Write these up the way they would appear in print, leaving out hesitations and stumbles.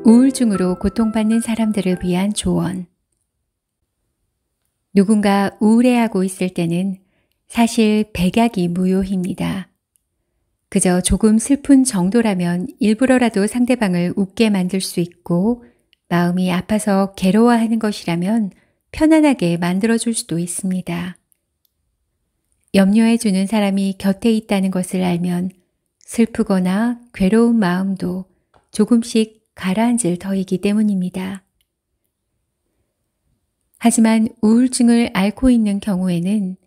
우울증으로 고통받는 사람들을 위한 조언. 누군가 우울해하고 있을 때는 사실 백약이 무효입니다. 그저 조금 슬픈 정도라면 일부러라도 상대방을 웃게 만들 수 있고, 마음이 아파서 괴로워하는 것이라면 편안하게 만들어줄 수도 있습니다. 염려해주는 사람이 곁에 있다는 것을 알면 슬프거나 괴로운 마음도 조금씩 가라앉을 터이기 때문입니다. 하지만 우울증을 앓고 있는 경우에는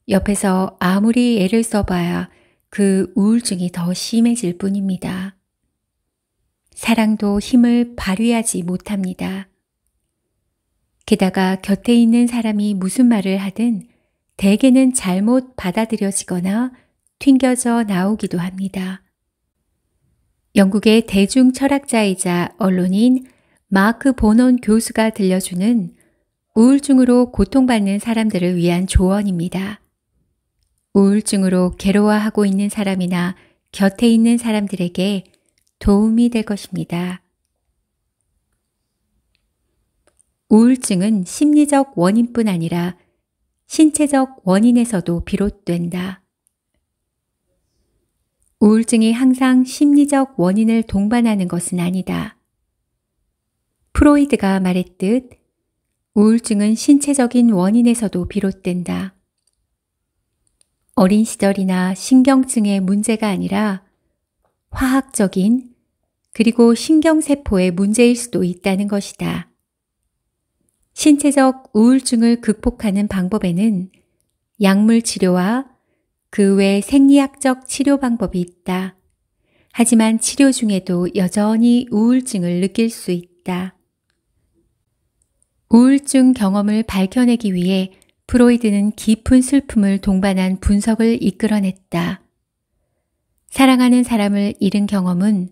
옆에서 아무리 애를 써봐야 그 우울증이 더 심해질 뿐입니다. 사랑도 힘을 발휘하지 못합니다. 게다가 곁에 있는 사람이 무슨 말을 하든 대개는 잘못 받아들여지거나 튕겨져 나오기도 합니다. 영국의 대중 철학자이자 언론인 마크 보논 교수가 들려주는 우울증으로 고통받는 사람들을 위한 조언입니다. 우울증으로 괴로워하고 있는 사람이나 곁에 있는 사람들에게 도움이 될 것입니다. 우울증은 심리적 원인뿐 아니라 신체적 원인에서도 비롯된다. 우울증이 항상 심리적 원인을 동반하는 것은 아니다. 프로이드가 말했듯 우울증은 신체적인 원인에서도 비롯된다. 어린 시절이나 신경증의 문제가 아니라 화학적인 그리고 신경세포의 문제일 수도 있다는 것이다. 신체적 우울증을 극복하는 방법에는 약물 치료와 그 외 생리학적 치료 방법이 있다. 하지만 치료 중에도 여전히 우울증을 느낄 수 있다. 우울증 경험을 밝혀내기 위해 프로이드는 깊은 슬픔을 동반한 분석을 이끌어냈다. 사랑하는 사람을 잃은 경험은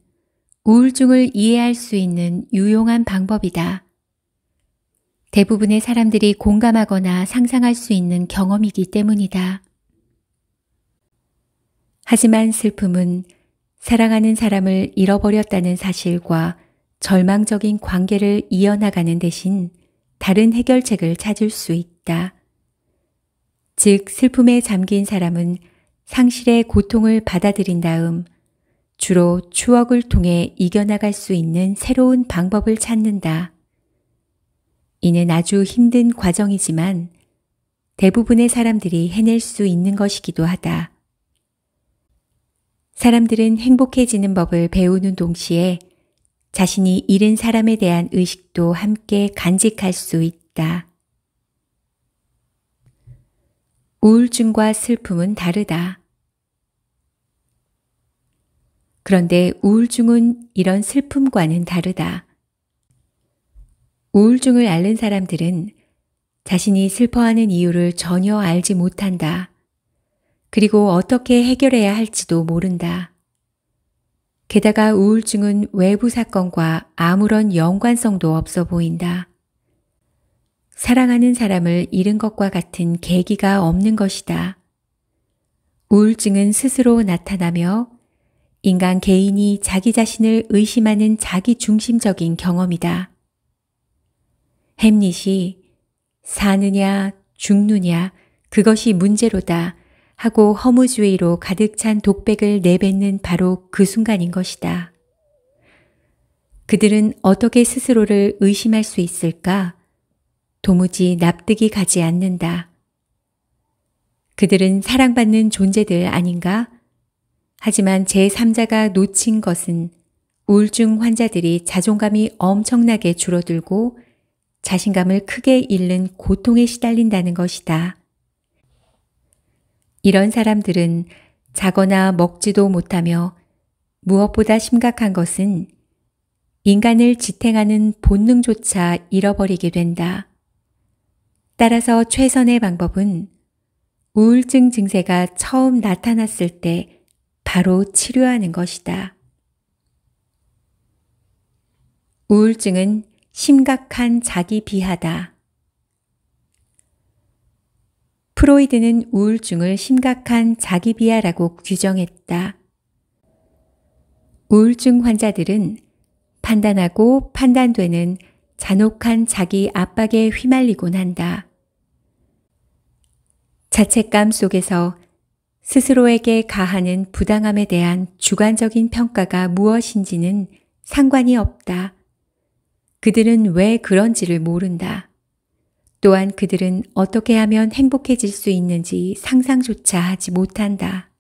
우울증을 이해할 수 있는 유용한 방법이다. 대부분의 사람들이 공감하거나 상상할 수 있는 경험이기 때문이다. 하지만 슬픔은 사랑하는 사람을 잃어버렸다는 사실과 절망적인 관계를 이어나가는 대신 다른 해결책을 찾을 수 있다. 즉, 슬픔에 잠긴 사람은 상실의 고통을 받아들인 다음 주로 추억을 통해 이겨나갈 수 있는 새로운 방법을 찾는다. 이는 아주 힘든 과정이지만 대부분의 사람들이 해낼 수 있는 것이기도 하다. 사람들은 행복해지는 법을 배우는 동시에 자신이 잃은 사람에 대한 의식도 함께 간직할 수 있다. 우울증과 슬픔은 다르다. 그런데 우울증은 이런 슬픔과는 다르다. 우울증을 앓는 사람들은 자신이 슬퍼하는 이유를 전혀 알지 못한다. 그리고 어떻게 해결해야 할지도 모른다. 게다가 우울증은 외부 사건과 아무런 연관성도 없어 보인다. 사랑하는 사람을 잃은 것과 같은 계기가 없는 것이다. 우울증은 스스로 나타나며 인간 개인이 자기 자신을 의심하는 자기중심적인 경험이다. 햄릿이 사느냐 죽느냐 그것이 문제로다 하고 허무주의로 가득 찬 독백을 내뱉는 바로 그 순간인 것이다. 그들은 어떻게 스스로를 의심할 수 있을까? 도무지 납득이 가지 않는다. 그들은 사랑받는 존재들 아닌가? 하지만 제3자가 놓친 것은 우울증 환자들이 자존감이 엄청나게 줄어들고 자신감을 크게 잃는 고통에 시달린다는 것이다. 이런 사람들은 자거나 먹지도 못하며 무엇보다 심각한 것은 인간을 지탱하는 본능조차 잃어버리게 된다. 따라서 최선의 방법은 우울증 증세가 처음 나타났을 때 바로 치료하는 것이다. 우울증은 심각한 자기 비하다. 프로이드는 우울증을 심각한 자기 비하라고 규정했다. 우울증 환자들은 판단하고 판단되는 잔혹한 자기 압박에 휘말리곤 한다. 자책감 속에서 스스로에게 가하는 부당함에 대한 주관적인 평가가 무엇인지는 상관이 없다. 그들은 왜 그런지를 모른다. 또한 그들은 어떻게 하면 행복해질 수 있는지 상상조차 하지 못한다.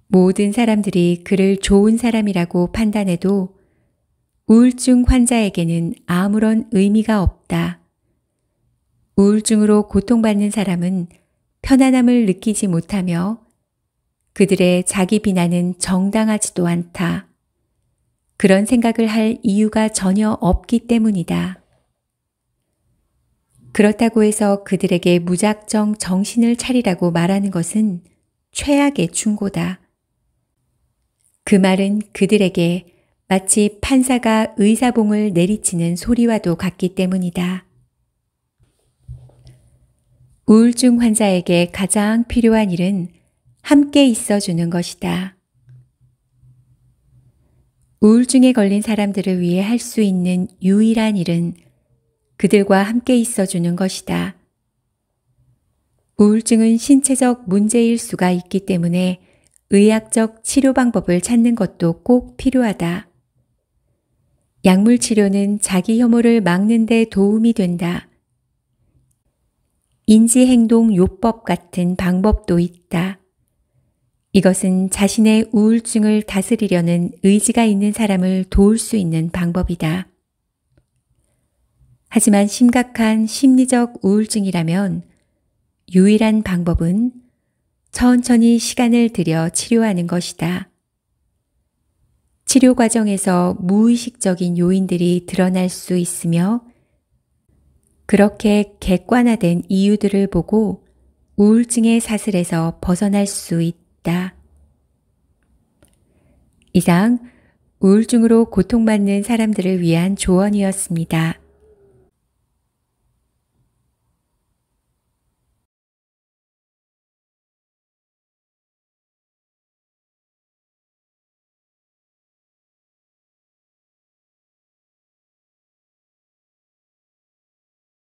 모든 사람들이 그를 좋은 사람이라고 판단해도 우울증 환자에게는 아무런 의미가 없다. 우울증으로 고통받는 사람은 편안함을 느끼지 못하며 그들의 자기 비난은 정당하지도 않다. 그런 생각을 할 이유가 전혀 없기 때문이다. 그렇다고 해서 그들에게 무작정 정신을 차리라고 말하는 것은 최악의 충고다. 그 말은 그들에게 마치 판사가 의사봉을 내리치는 소리와도 같기 때문이다. 우울증 환자에게 가장 필요한 일은 함께 있어주는 것이다. 우울증에 걸린 사람들을 위해 할 수 있는 유일한 일은 그들과 함께 있어주는 것이다. 우울증은 신체적 문제일 수가 있기 때문에 의학적 치료 방법을 찾는 것도 꼭 필요하다. 약물 치료는 자기 혐오를 막는 데 도움이 된다. 인지행동요법 같은 방법도 있다. 이것은 자신의 우울증을 다스리려는 의지가 있는 사람을 도울 수 있는 방법이다. 하지만 심각한 심리적 우울증이라면 유일한 방법은 천천히 시간을 들여 치료하는 것이다. 치료 과정에서 무의식적인 요인들이 드러날 수 있으며 그렇게 객관화된 이유들을 보고 우울증의 사슬에서 벗어날 수 있다. 이상 우울증으로 고통받는 사람들을 위한 조언이었습니다.